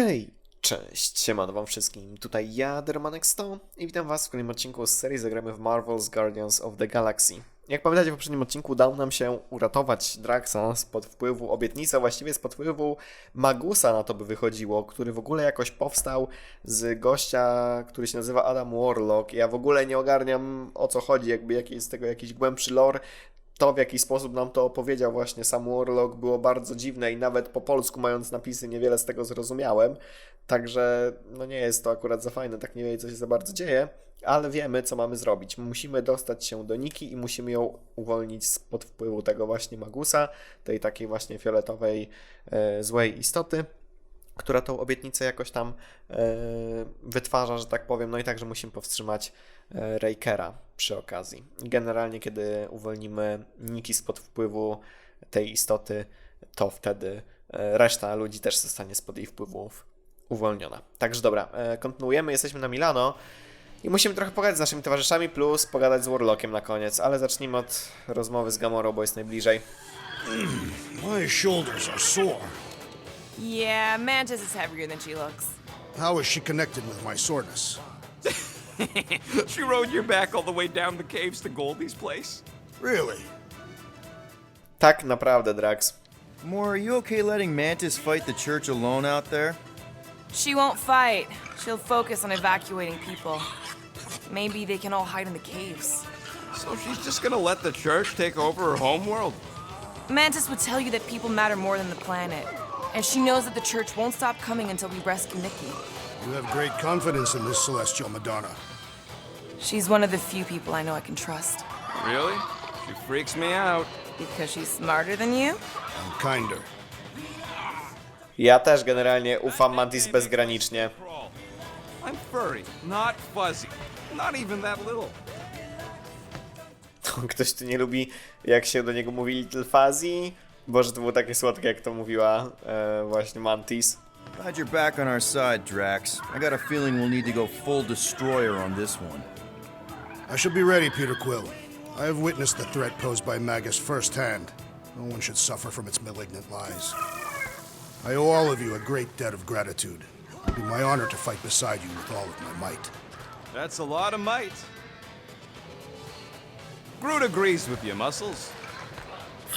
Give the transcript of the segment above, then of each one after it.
Hej, cześć, siemano wam wszystkim, tutaj ja, Dermanek 100 i witam was w kolejnym odcinku z serii Zagrajmy w Marvel's Guardians of the Galaxy. Jak pamiętacie, w poprzednim odcinku udało nam się uratować Draxa spod wpływu obietnicy, a właściwie spod wpływu Magusa na to by wychodziło, który w ogóle jakoś powstał z gościa, który się nazywa Adam Warlock. Ja w ogóle nie ogarniam, o co chodzi, jakby jaki jest z tego jakiś głębszy lore. To, w jaki sposób nam to opowiedział właśnie sam Warlock, było bardzo dziwne i nawet po polsku, mając napisy, niewiele z tego zrozumiałem. Także no nie jest to akurat za fajne, tak nie wiem, co się za bardzo dzieje, ale wiemy, co mamy zrobić. Musimy dostać się do Niki i musimy ją uwolnić spod wpływu tego właśnie Magusa, tej takiej właśnie fioletowej, złej istoty, która tą obietnicę jakoś tam wytwarza, że tak powiem. No i także musimy powstrzymać Rakera przy okazji. Generalnie, kiedy uwolnimy Niki spod wpływu tej istoty, to wtedy reszta ludzi też zostanie spod jej wpływów uwolniona. Także dobra, kontynuujemy. Jesteśmy na Milano i musimy trochę pogadać z naszymi towarzyszami, plus pogadać z Warlockiem na koniec, ale zacznijmy od rozmowy z Gamorą, bo jest najbliżej. My shoulders are sore. Yeah, Mantis is heavier than she looks. How is she connected with my soreness? She rode your back all the way down the caves to Goldie's place? Really? Tak naprawdę, Drax. More, are you okay letting Mantis fight the church alone out there? She won't fight. She'll focus on evacuating people. Maybe they can all hide in the caves. So she's just gonna let the church take over her homeworld? Mantis would tell you that people matter more than the planet. And she knows that the church won't stop coming until we rescue Nikki. You have great confidence in this celestial Madonna. She's one of the few people I know I can trust. Really? She freaks me out. Because she's smarter than you? And kinder. Ja też generalnie ufam Mantis bezgranicznie. I'm furry, not fuzzy. Not even that little. Ktoś tu nie lubi, jak się do niego mówi Little Fuzzy? Boże, to było takie słodkie, jak to mówiła właśnie Mantis. Glad you're back on our side, Drax. I got a feeling we'll need to go full destroyer on this one. I shall be ready, Peter Quill. I have witnessed the threat posed by Magus firsthand. No one should suffer from its malignant lies. I owe all of you a great debt of gratitude. It will be my honor to fight beside you with all of my might. That's a lot of might. Groot agrees with you, Muscles.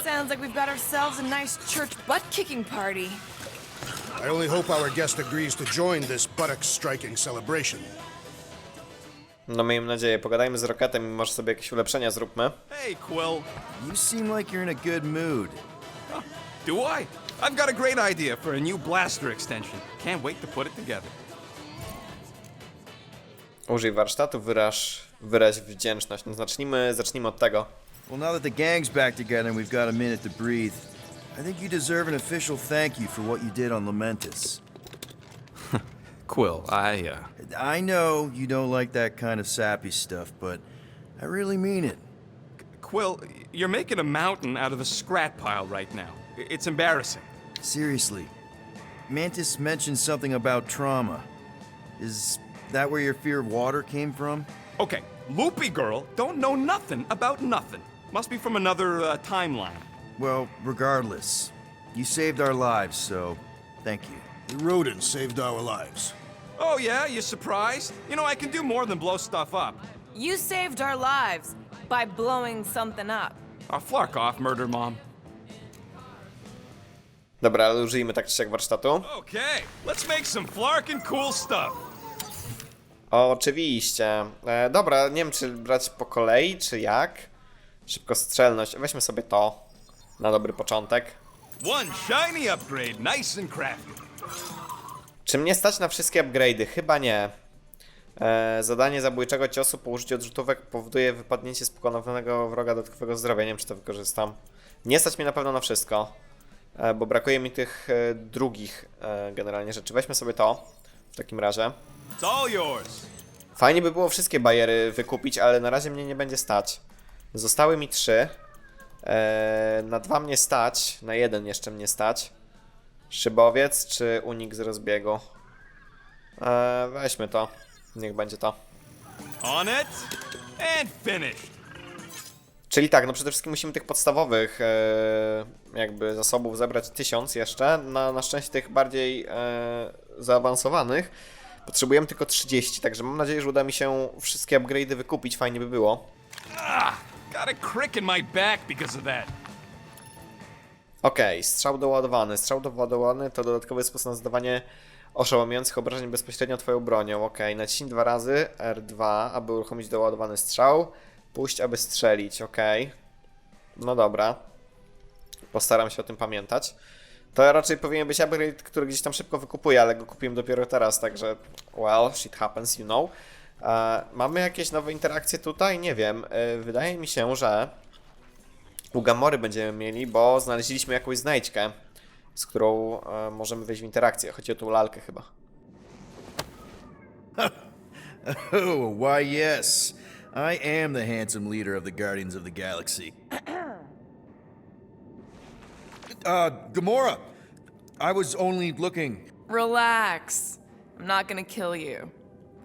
Sounds like we've got ourselves a nice church butt-kicking party. I only hope our guest agrees to join this buttock-striking celebration. No miejmy nadzieję, pogadajmy z Rocketem i może sobie jakieś ulepszenia zróbmy. Hey, Quill. You seem like you're in a good mood. Huh, do I? I've got a great idea for a new blaster extension. Can't wait to put it together. Użyj warsztatu, wyraź wdzięczność. No zacznijmy od tego. Well, now that the gang's back together and we've got a minute to breathe, I think you deserve an official thank you for what you did on Lamentis. Quill, I know you don't like that kind of sappy stuff, but I really mean it. Quill, you're making a mountain out of a scrap pile right now. It's embarrassing. Seriously, Mantis mentioned something about trauma. Is that where your fear of water came from? Okay, Loopy Girl don't know nothing about nothing. Must be from another timeline. Well, regardless, you saved our lives, so thank you. The rodents saved our lives. Oh yeah, you surprised? You know, I can do more than blow stuff up. You saved our lives by blowing something up. Oh, flark off, Murder Mom. Dobra, ale użyjmy tak czy siak warsztatu. Okay, let's make some flarkin' cool stuff. Oczywiście. Dobra, nie wiem, czy brać po kolei, czy jak. Szybkostrzelność. Weźmy sobie to na dobry początek. One shiny upgrade, nice and crafty. Czy mnie stać na wszystkie upgrade'y? Chyba nie. Zadanie zabójczego ciosu po użyciu odrzutówek powoduje wypadnięcie z pokonanego wroga dodatkowego zdrowia. Nie wiem, czy to wykorzystam. Nie stać mnie na pewno na wszystko, bo brakuje mi tych drugich generalnie rzeczy. Weźmy sobie to w takim razie. It's all yours. Fajnie by było wszystkie bajery wykupić, ale na razie mnie nie będzie stać. Zostały mi 3. Na 2 mnie stać, na 1 jeszcze mnie stać. Szybowiec czy unik z rozbiegu? Weźmy to. Niech będzie to. On it and finished. Czyli tak, no przede wszystkim musimy tych podstawowych jakby zasobów zebrać 1000 jeszcze. Na szczęście tych bardziej zaawansowanych potrzebujemy tylko 30, także mam nadzieję, że uda mi się wszystkie upgrade'y wykupić, fajnie by było. Got a crick in my back because of that. Okej, strzał doładowany. Strzał doładowany to dodatkowy sposób na zadawanie oszałamiających obrażeń bezpośrednio twoją bronią. Okej, naciśnij 2 razy R2, aby uruchomić doładowany strzał. Puść, aby strzelić. Okej. No dobra. Postaram się o tym pamiętać. To raczej powinien być upgrade, który gdzieś tam szybko wykupuję, ale go kupiłem dopiero teraz, także well, shit happens, you know. Mamy jakieś nowe interakcje tutaj? Nie wiem. Wydaje mi się, że u Gamory będziemy mieli, bo znaleźliśmy jakąś znajdźkę, z którą możemy wejść w interakcję. Chodzi o tą lalkę chyba. Oh, why yes. I am the handsome leader of the Guardians of the Galaxy. Gamora! I was only looking. Relax. I'm not gonna kill you.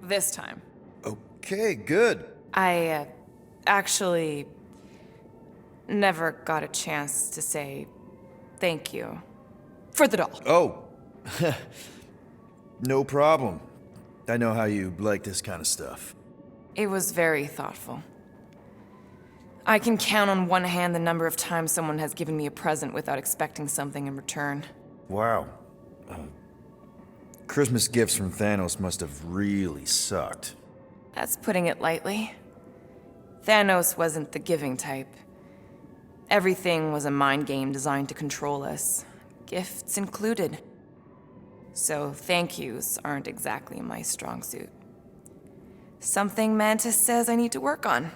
This time. Okay, good. I actually never got a chance to say thank you for the doll. Oh. No problem. I know how you like this kind of stuff. It was very thoughtful. I can count on one hand the number of times someone has given me a present without expecting something in return. Wow. Christmas gifts from Thanos must have really sucked. That's putting it lightly. Thanos wasn't the giving type. Everything was a mind game designed to control us, gifts included. So thank yous aren't exactly my strong suit. Something Mantis says I need to work on.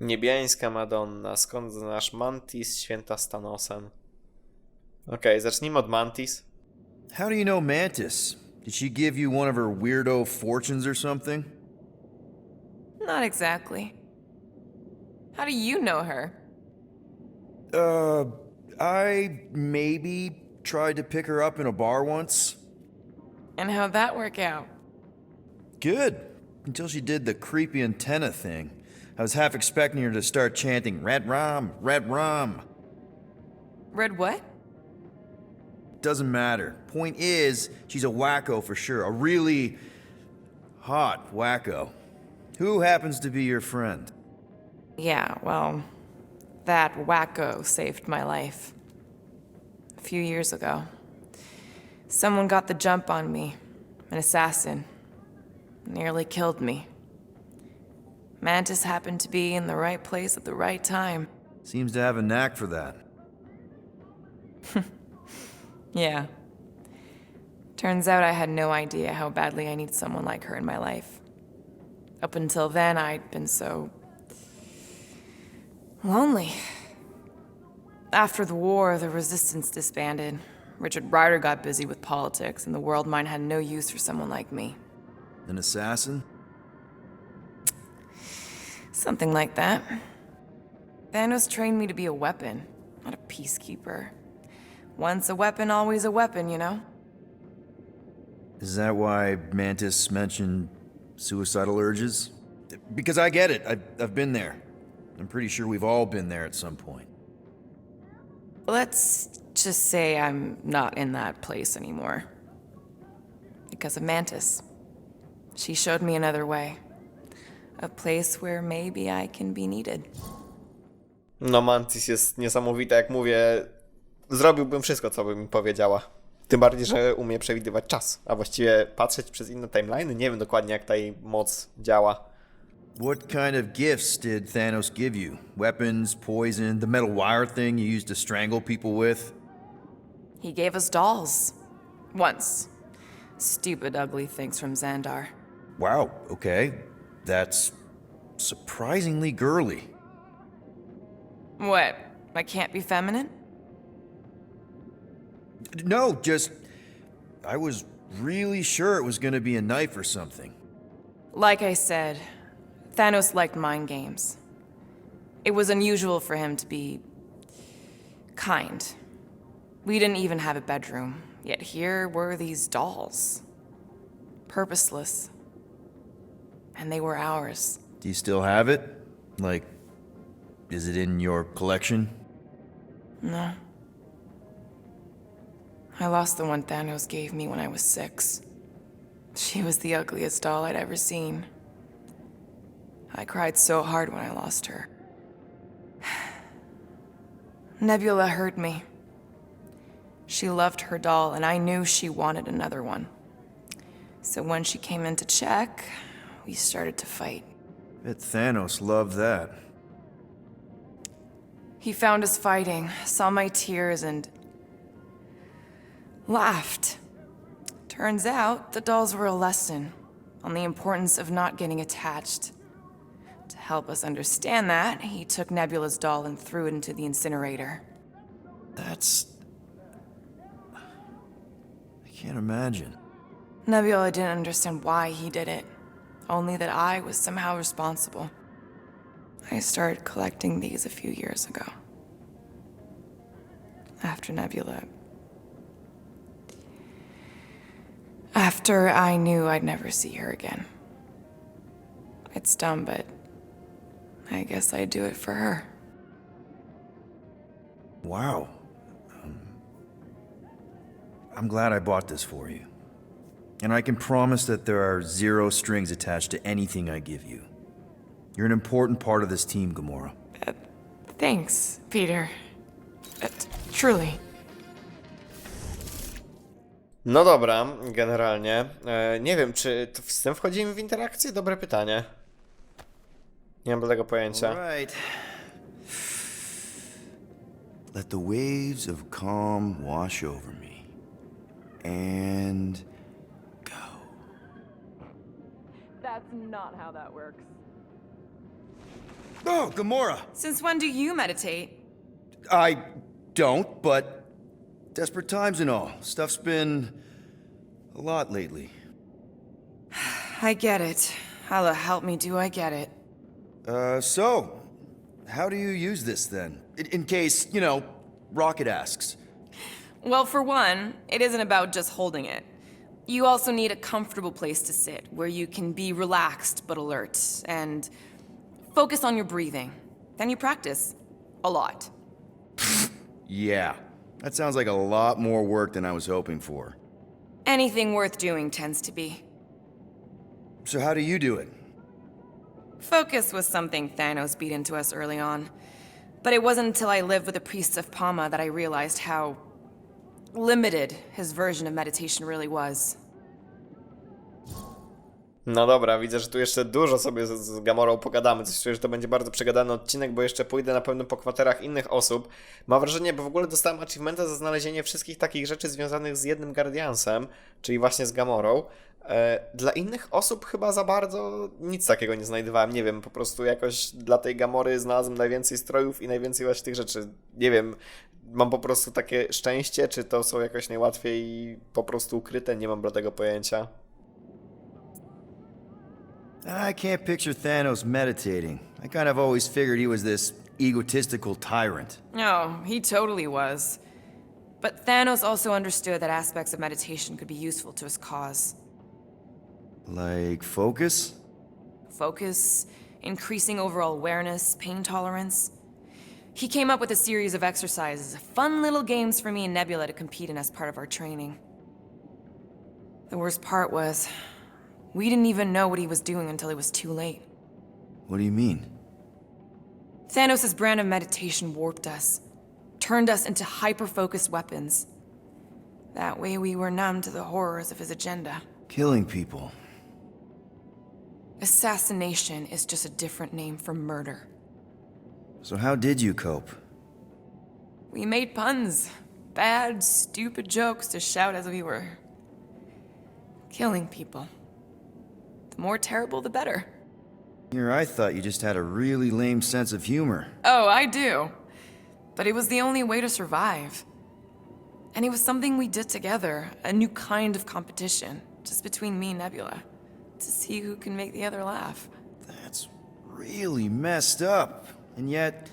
Niebiańska Madonna. Skąd znasz Mantis, święta z Thanosem? Okej, zacznijmy od Mantis. How do you know Mantis? Did she give you one of her weirdo fortunes or something? Not exactly. How do you know her? I maybe tried to pick her up in a bar once. And how'd that work out? Good. Until she did the creepy antenna thing. I was half expecting her to start chanting, Red Rum, Red Rum. Red what? Doesn't matter. Point is, she's a wacko for sure. A really hot wacko. Who happens to be your friend? Yeah, well, that wacko saved my life. A few years ago. Someone got the jump on me. An assassin. Nearly killed me. Mantis happened to be in the right place at the right time. Seems to have a knack for that. Yeah. Turns out I had no idea how badly I needed someone like her in my life. Up until then, I'd been so lonely. After the war, the resistance disbanded. Richard Ryder got busy with politics, and the world mine had no use for someone like me. An assassin? Something like that. Thanos trained me to be a weapon, not a peacekeeper. Once a weapon, always a weapon, you know? Is that why Mantis mentioned suicidal urges? Because I get it. I've been there. I'm pretty sure we've all been there at some point. Let's just say I'm not in that place anymore. Because of Mantis. She showed me another way. A place where maybe I can be needed. No Mantis jest niesamowita, jak mówię, zrobiłbym wszystko, co by mi powiedziała. Tym bardziej, że umie przewidywać czas, a właściwie patrzeć przez inne timeliny. Nie wiem dokładnie, jak ta jej moc działa. What kind of gifts did Thanos give you? Weapons, poison, the metal wire thing you used to strangle people with? He gave us dolls. Once. Stupid, ugly things from Xandar. Wow, okay. That's surprisingly girly. What? I can't be feminine? No, just... I was really sure it was gonna be a knife or something. Like I said, Thanos liked mind games. It was unusual for him to be kind. We didn't even have a bedroom, yet here were these dolls. Purposeless. And they were ours. Do you still have it? Like, is it in your collection? No. I lost the one Thanos gave me when I was 6. She was the ugliest doll I'd ever seen. I cried so hard when I lost her. Nebula hurt me. She loved her doll, and I knew she wanted another one. So when she came in to check, we started to fight. Bet Thanos loved that. He found us fighting, saw my tears, and laughed. Turns out, the dolls were a lesson on the importance of not getting attached. To help us understand that, he took Nebula's doll and threw it into the incinerator. That's... I can't imagine. Nebula didn't understand why he did it, only that I was somehow responsible. I started collecting these a few years ago. After Nebula. After I knew I'd never see her again. It's dumb, but I guess I'd do it for her. Wow. I'm glad I bought this for you. And I can promise that there are 0 strings attached to anything I give you. You're an important part of this team, Gamora. Thanks, Peter. Truly. No dobra, generalnie. Nie wiem, czy to z tym wchodzimy w interakcję? Dobre pytanie. Nie mam tego pojęcia. Right. Let the waves of calm wash over me. And go. That's not how that works. Oh, Gamora! Since when do you meditate? I don't, but desperate times and all. Stuff's been a lot lately. I get it. Allah help me, do I get it? So, how do you use this then? In case, you know, Rocket asks. Well, for one, it isn't about just holding it. You also need a comfortable place to sit, where you can be relaxed but alert, and focus on your breathing. Then you practice. A lot. Yeah, that sounds like a lot more work than I was hoping for. Anything worth doing tends to be. So how do you do it? Focus was something Thanos beat into us early on. But it wasn't until I lived with the priests of Palma that I realized how limited his version of meditation really was. No dobra, widzę, że tu jeszcze dużo sobie z Gamorą pogadamy. Coś czuję, że to będzie bardzo przegadany odcinek, bo jeszcze pójdę na pewno po kwaterach innych osób. Mam wrażenie, bo w ogóle dostałem achievementa za znalezienie wszystkich takich rzeczy związanych z jednym Guardiansem, czyli właśnie z Gamorą. Dla innych osób chyba za bardzo nic takiego nie znajdowałem. Nie wiem, po prostu jakoś dla tej Gamory znalazłem najwięcej strojów i najwięcej właśnie tych rzeczy. Nie wiem, mam po prostu takie szczęście, czy to są jakoś najłatwiej po prostu ukryte, nie mam bladego pojęcia. I can't picture Thanos meditating. I kind of always figured he was this egotistical tyrant. Oh, he totally was. But Thanos also understood that aspects of meditation could be useful to his cause. Like focus? Focus, increasing overall awareness, pain tolerance. He came up with a series of exercises, fun little games for me and Nebula to compete in as part of our training. The worst part was, we didn't even know what he was doing until it was too late. What do you mean? Thanos' brand of meditation warped us, turned us into hyper-focused weapons. That way we were numb to the horrors of his agenda. Killing people. Assassination is just a different name for murder. So how did you cope? We made puns. Bad, stupid jokes to shout as we were killing people. The more terrible, the better. Here I thought you just had a really lame sense of humor. Oh, I do. But it was the only way to survive. And it was something we did together, a new kind of competition, just between me and Nebula, to see who can make the other laugh. That's really messed up, and yet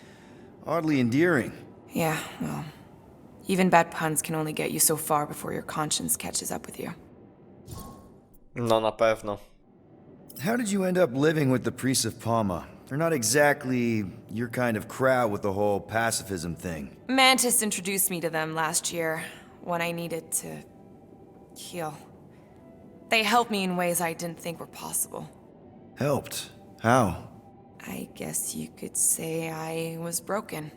oddly endearing. Yeah, well, even bad puns can only get you so far before your conscience catches up with you. No na pewno. How did you end up living with the priests of Palma? They're not exactly your kind of crowd with the whole pacifism thing. Mantis introduced me to them last year when I needed to heal. They helped me in ways I didn't think were possible. Helped? How? I guess you could say I was broken.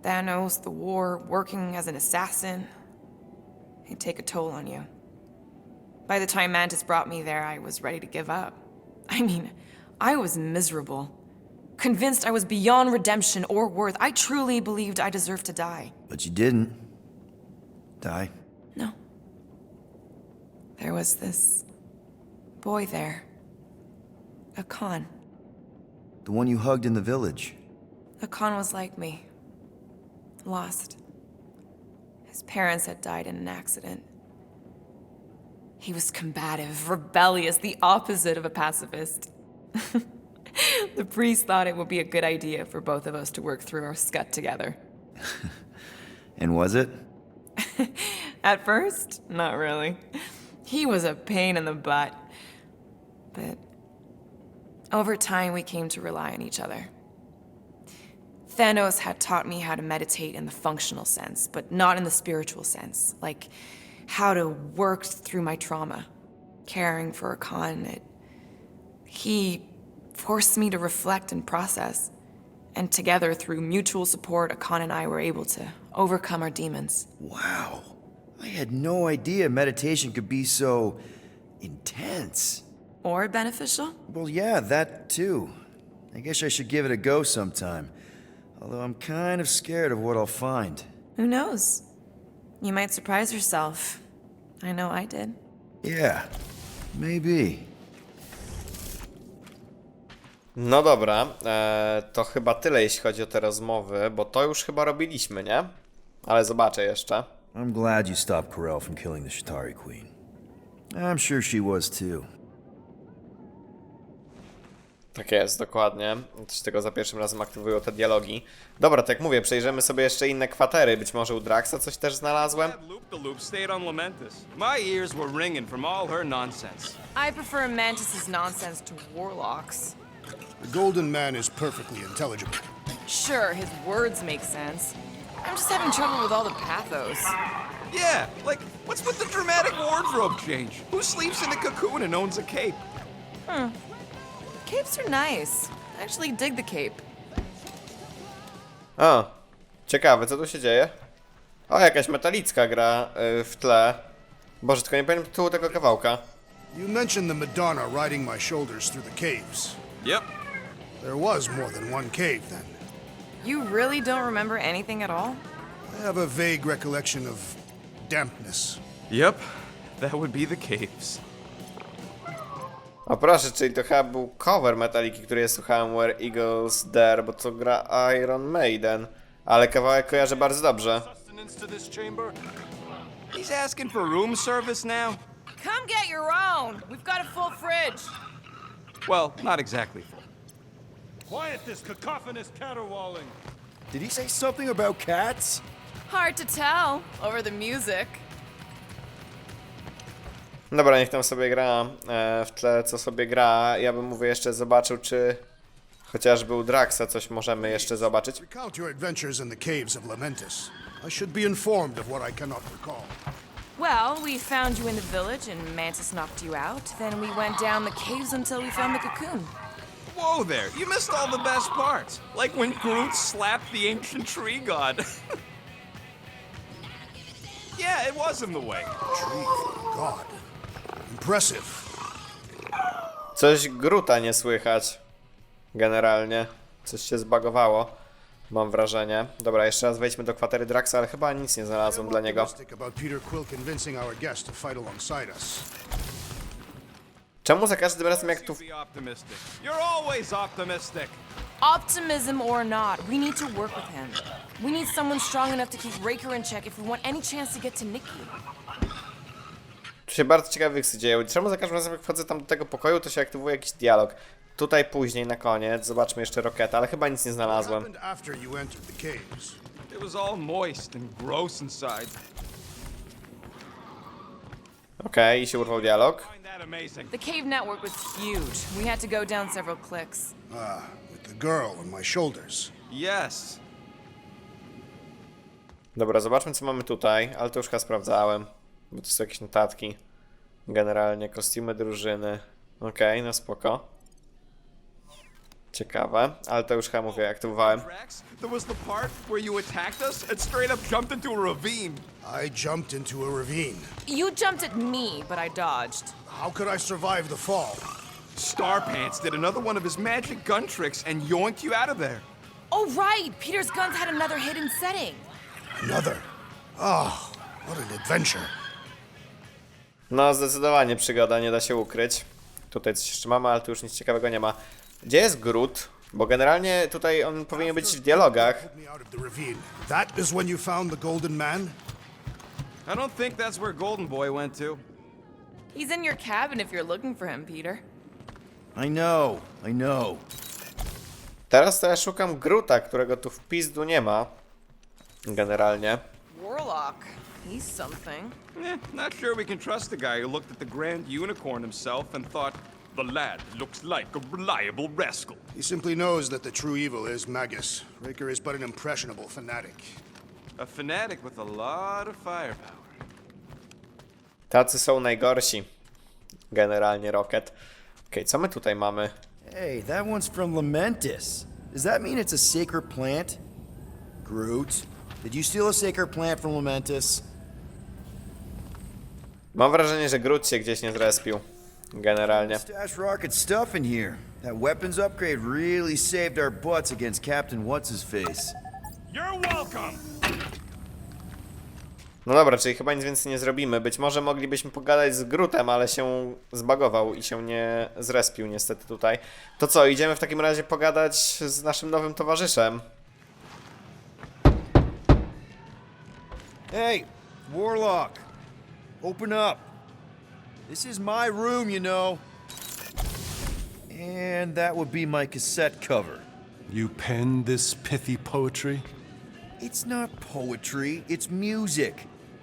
Thanos, the war, working as an assassin, it'd take a toll on you. By the time Mantis brought me there, I was ready to give up. I mean, I was miserable. Convinced I was beyond redemption or worth. I truly believed I deserved to die. But you didn't. Die? No. There was this boy there. A Khan. The one you hugged in the village? A Khan was like me. Lost. His parents had died in an accident. He was combative, rebellious, the opposite of a pacifist. The priest thought it would be a good idea for both of us to work through our scut together. And was it? At first, not really. He was a pain in the butt. But over time, we came to rely on each other. Thanos had taught me how to meditate in the functional sense, but not in the spiritual sense. Like how to work through my trauma. Caring for a Khan, he forced me to reflect and process. And together, through mutual support, Khan and I were able to overcome our demons. Wow. I had no idea meditation could be so intense. Or beneficial? Well, yeah, that too. I guess I should give it a go sometime. Although I'm kind of scared of what I'll find. Who knows? You might surprise yourself. I know I did. Yeah, maybe. No dobra, to chyba tyle jeśli chodzi o te rozmowy, bo to już chyba robiliśmy, nie? Ale zobaczę jeszcze. I'm glad you stopped Corel from killing the Shatari Queen. I'm sure she was too. Tak jest, dokładnie. Coś tego za pierwszym razem aktywują te dialogi. Dobra, tak jak mówię, przejrzymy sobie jeszcze inne kwatery. Być może u Draxa coś też znalazłem. Loop-the-loop stayed on Lamentus. My ears were ringing from all her nonsense. I prefer Mantis's nonsense to Warlock's. The Golden Man is perfectly intelligible. Sure, his words make sense. I'm just having trouble with all the pathos. Yeah, like, what's with the dramatic wardrobe change? Who sleeps in a cocoon and owns a cape? Capes are nice. I actually dig the cape. O, ciekawe, co tu się dzieje? O, jakaś metalicka gra w tle. Boże, tylko nie pamiętam tytułu tego kawałka. You mentioned the Madonna riding my shoulders through the caves. Yep. There was more than one cave then. You really don't remember anything at all? I have a vague recollection of dampness. Yep, that would be the caves. O proszę, czyli to chyba był cover Metaliki, który ja słuchałem, Where Eagles Dare, bo to gra Iron Maiden. Ale kawałek kojarzę bardzo dobrze. He's asking for room service now? Come get your own. We've got a full fridge. Well, not exactly full. Quiet this cacophonous caterwauling. Did he say something about cats? Hard to tell over the music. Dobra, niech tam sobie gra w tle, co sobie gra. Ja bym mówię jeszcze zobaczył, czy chociażby u Draxa coś możemy jeszcze zobaczyć. Recount your adventures in the caves of Lamentus. I should be informed of what I cannot recall. Well, we found you in the village and Mantis knocked you out. Then we went down the caves until we found the cocoon. Whoa there, you missed all the best parts. Like when Groot slapped the ancient tree god. Yeah, it was in the way. Tree, God. Impressive. Coś Gruta nie słychać. Generalnie. Coś się zbagowało. Mam wrażenie. Dobra, jeszcze raz wejdźmy do kwatery Draxa, ale chyba nic nie znalazłem dla niego. About Peter Quill convincing our guest to fight alongside us. Czemu za każdym razem jak tu... Be optimistic. You're always optimistic. Optimism or not, we need to work with him. We need someone strong enough to keep Raker in check if we want any chance to get to Nikki. Tu się bardzo ciekawe wyksy dzieją. Czemu za każdym razem jak wchodzę tam do tego pokoju, to się aktywuje jakiś dialog. Tutaj później, na koniec, zobaczmy jeszcze Roketa, ale chyba nic nie znalazłem. What happened after you entered the caves? It was all moist and gross inside. Okej, i się urwał dialog. Find that amazing. The cave network was huge. We had to go down several clicks. With the girl on my shoulders. Yes. Dobra, zobaczmy co mamy tutaj, ale to już chyba sprawdzałem, bo to są jakieś notatki. Generalnie kostiumy drużyny. Okej, no spoko. Ciekawe, ale to już chyba mówię, aktywowałem. Drax, there was the part where you attacked us and straight up jumped into a ravine. I jumped into a ravine. You jumped at me, but I dodged. How could I survive the fall? Starpants did another one of his magic gun tricks and yoinked you out of there. Oh, right! Peter's guns had another hidden setting. Another. Oh, what an adventure. No zdecydowanie przygoda, nie da się ukryć. Tutaj coś jeszcze mamy, ale tu już nic ciekawego nie ma. Gdzie jest Groot? Bo generalnie tutaj on powinien być w dialogach. Pulled me out of the ravine. That is when you found the golden man? I don't think that's where Golden Boy went to. He's in your cabin if you're looking for him, Peter. I know. Teraz to ja szukam Groota, którego tu w pizdu nie ma. Generalnie. Warlock. He's something. Not sure we can trust the guy who looked at the Grand Unicorn himself and thought, the lad looks like a reliable rascal. He simply knows that the true evil is Magus. Raker is but an impressionable fanatic. A fanatic with a lot of firepower. Tacy są najgorsi. Generalnie Rocket. Okej, co my tutaj mamy? Hey, that one's from Lamentis. Does that mean it's a sacred plant? Groot, did you steal a sacred plant from Lamentis? Mam wrażenie, że Groot się gdzieś nie zrespił. Generalnie. Stash rocket stuff in here. That weapons upgrade really saved our butts against Captain What's-His-Face. You're welcome! No dobra, czyli chyba nic więcej nie zrobimy. Być może moglibyśmy pogadać z Grootem, ale się zbagował i się nie zrespił niestety tutaj. To co, idziemy w takim razie pogadać z naszym nowym towarzyszem. Hey, Warlock, open up. This is my room, you know. And that would be my cassette cover. You penned this pithy poetry? It's not poetry, it's music.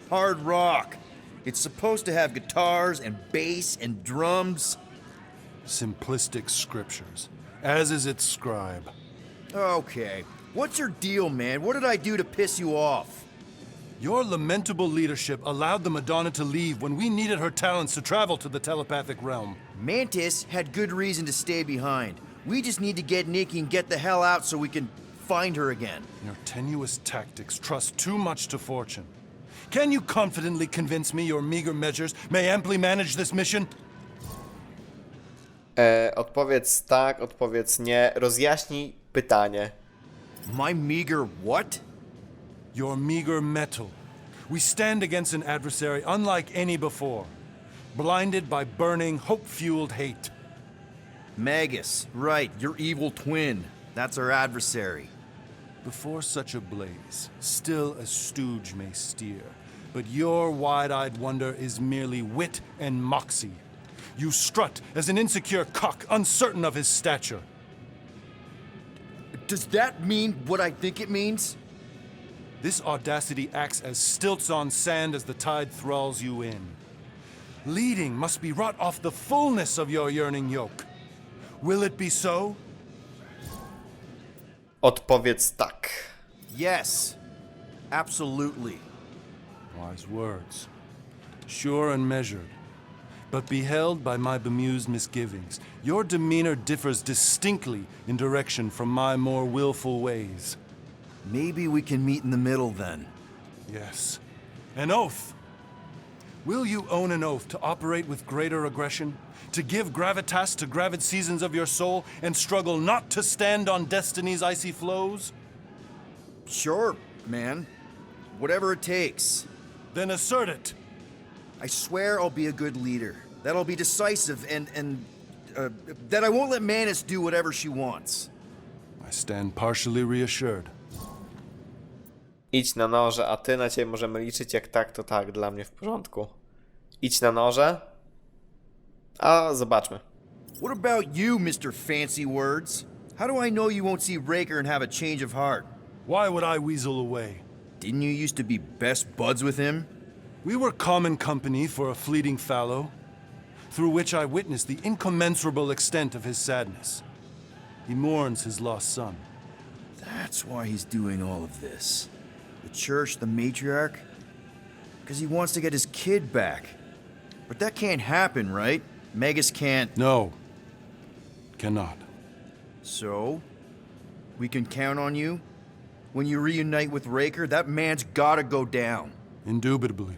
Hard rock. It's supposed to have guitars and bass and drums. Simplistic scriptures, as is its scribe. Okay, what's your deal, man? What did I do to piss you off? Your lamentable leadership allowed the Madonna to leave when we needed her talents to travel to the telepathic realm. Mantis had good reason to stay behind. We just need to get Nikki and get the hell out so we can find her again. Your tenuous tactics trust too much to fortune. Can you confidently convince me your meager measures may amply manage this mission? Odpowiedz tak, odpowiedz nie. Rozjaśnij pytanie. My meager what? Your meager metal. We stand against an adversary unlike any before, blinded by burning, hope-fueled hate. Magus, right, your evil twin. That's our adversary. Before such a blaze, still a stooge may steer, but your wide-eyed wonder is merely wit and moxie. You strut as an insecure cock, uncertain of his stature. Does that mean what I think it means? This audacity acts as stilts on sand as the tide thralls you in. Leading must be wrought off the fullness of your yearning yoke. Will it be so? Odpowiedz tak. Yes, absolutely. Wise words. Sure and measured. But beheld by my bemused misgivings, your demeanor differs distinctly in direction from my more willful ways. Maybe we can meet in the middle then. Yes. An oath. Will you own an oath to operate with greater aggression? To give gravitas to gravid seasons of your soul and struggle not to stand on destiny's icy flows? Sure, man. Whatever it takes. Then assert it. I swear I'll be a good leader. That I'll be decisive and that I won't let Manus do whatever she wants. I stand partially reassured. Idź na noże, a ty na ciebie możemy liczyć. Jak tak, to tak, dla mnie w porządku. Idź na noże. A zobaczmy. What about you, Mr. Fancy Words? How do I know you won't see Raker and have a change of heart? Why would I weasel away? Didn't you used to be best buds with him? We were common company for a fleeting fallow, through which I witnessed the incommensurable extent of his sadness. He mourns his lost son. That's why he's doing all of this. The church, the matriarch? Because he wants to get his kid back. But that can't happen, right? Magus can't... No, cannot. So? We can count on you? When you reunite with Raker, that man's gotta go down. Indubitably.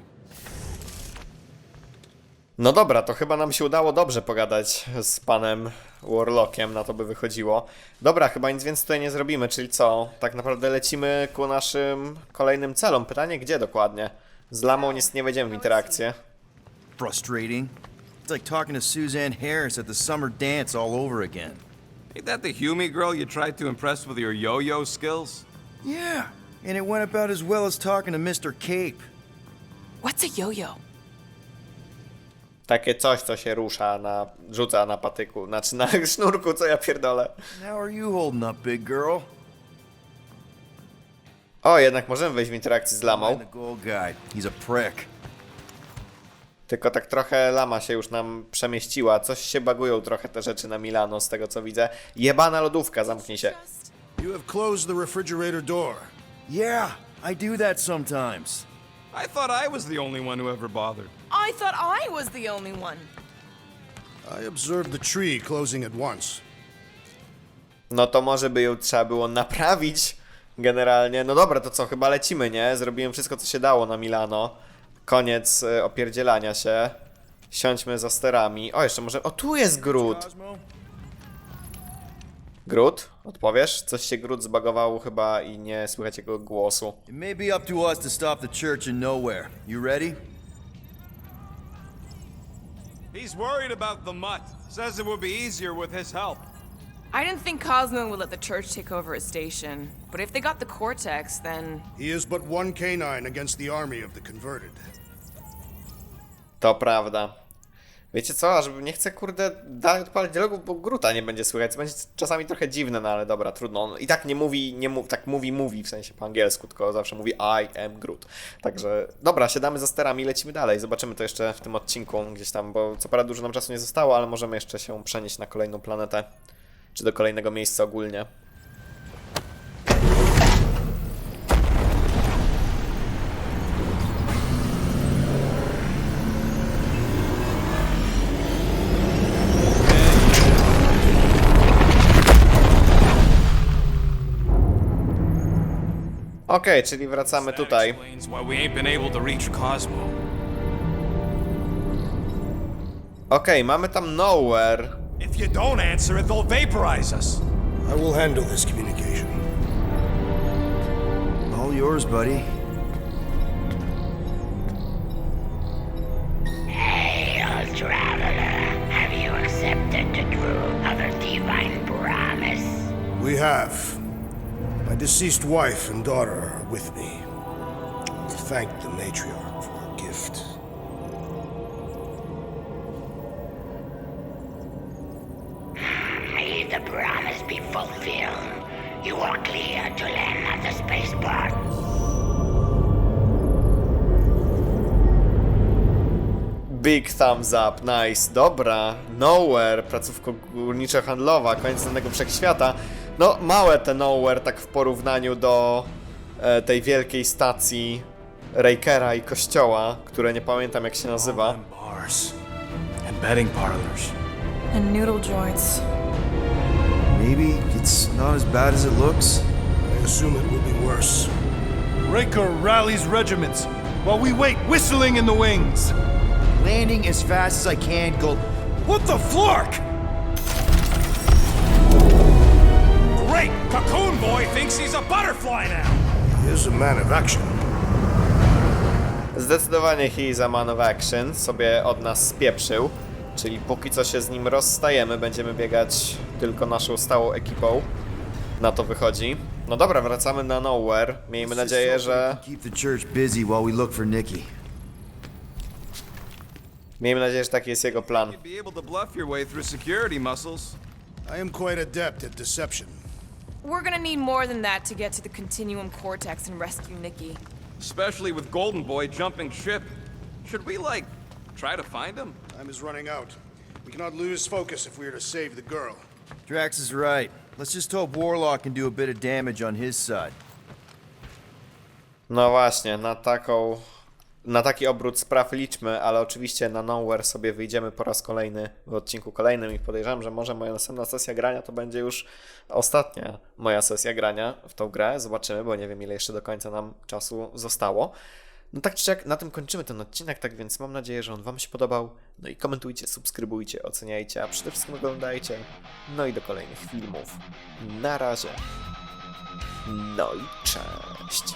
No dobra, to chyba nam się udało dobrze pogadać z panem Warlockiem, na to by wychodziło. Dobra, chyba nic więcej tutaj nie zrobimy, czyli co? Tak naprawdę lecimy ku naszym kolejnym celom. Pytanie, gdzie dokładnie? Z Lamą nie wejdziemy w interakcję. Frustrating. It's like talking to Suzanne Harris at the summer dance all over again. Ain't that the Hume girl you tried to impress with your yo-yo skills? Yeah, and it went about as well as talking to Mr. Cape. What's a yo-yo? Takie coś, co się rusza, rzuca na patyku, znaczy na sznurku, co ja pierdolę. How are you holding up, big girl? O, jednak możemy wejść w interakcję z Lamą. The gold guy. He's a prick. Tylko tak trochę Lama się już nam przemieściła. Coś się bagują trochę te rzeczy na Milano, z tego co widzę. Jebana lodówka, zamknij się. You have closed the refrigerator door. Yeah, I do that sometimes. I thought I was the only one who ever bothered. I thought I was the only one. I observed the tree closing at once. No to może by ją trzeba było naprawić generalnie. No dobra, to co, chyba lecimy, nie? Zrobiłem wszystko, co się dało na Milano. Koniec opierdzielania się. Siądźmy za sterami. O, jeszcze może... O, tu jest Groot! Groot? Odpowiesz? Coś się Groot zbagowało chyba i nie słychać jego głosu. It may be up to us to stop the church in nowhere. You ready? He's worried about the mutt. Says it would be easier with his help. I didn't think Cosmo would let the church take over a station, but if they got the Cortex, then... He is but one canine against the army of the converted. To prawda. Wiecie co, aż nie chcę, kurde, dalej odpalać dialogu, bo Groota nie będzie słychać. Co będzie czasami trochę dziwne, no ale dobra, trudno. On i tak nie mówi, tak mówi, w sensie po angielsku, tylko zawsze mówi I am Groot. Także, dobra, siadamy za sterami i lecimy dalej. Zobaczymy to jeszcze w tym odcinku gdzieś tam, bo co prawda dużo nam czasu nie zostało, ale możemy jeszcze się przenieść na kolejną planetę. Czy do kolejnego miejsca ogólnie. Okej, czyli wracamy tutaj. Explains why we ain't been able to reach Cosmo. Okej, mamy tam Nowhere. If you don't answer it, they'll vaporize us. I will handle this communication. All yours, buddy. Hail, traveler. Have you accepted the true of a divine promise? We have. My deceased wife and daughter are with me. Thank the matriarch for her gift. May the promise be fulfilled. You are clear to land at the spaceport. Big thumbs up, nice, dobra. Nowhere, placówka górniczo-handlowa, koniec znanego wszechświata. No, małe te Nowhere, tak w porównaniu do tej wielkiej stacji Rakera i kościoła, które nie pamiętam jak się nazywa. Bars and betting parlors. And noodle joints. Maybe it's not as bad as it looks. I assume it will be worse. Raker rallies regiments while we wait whistling in the wings. Landing as fast as I can, Gold. What the flark? Great! Cocoon Boy thinks he's a butterfly now! He is a man of action. Zdecydowanie he is a man of action, sobie od nas spieprzył. Czyli póki co się z nim rozstajemy, będziemy biegać tylko naszą stałą ekipą. Na to wychodzi. No dobra, wracamy na Nowhere. Miejmy nadzieję, że... Keep the church busy while we look for Nikki. Miejmy nadzieję, że taki jest jego plan. You'd be able to bluff your way through security muscles. I am quite adept at deception. We're gonna need more than that to get to the Continuum Cortex and rescue Nikki. Especially with Golden Boy jumping ship. Should we, like, try to find him? Time is running out. We cannot lose focus if we are to save the girl. Drax is right. Let's just hope Warlock can do a bit of damage on his side. No właśnie, na taki obrót spraw liczmy, ale oczywiście na Nowhere sobie wyjdziemy po raz kolejny w odcinku kolejnym i podejrzewam, że może moja następna sesja grania to będzie już ostatnia moja sesja grania w tą grę. Zobaczymy, bo nie wiem, ile jeszcze do końca nam czasu zostało. No tak czy siak, na tym kończymy ten odcinek, tak więc mam nadzieję, że on wam się podobał. No i komentujcie, subskrybujcie, oceniajcie, a przede wszystkim oglądajcie. No i do kolejnych filmów. Na razie. No i cześć.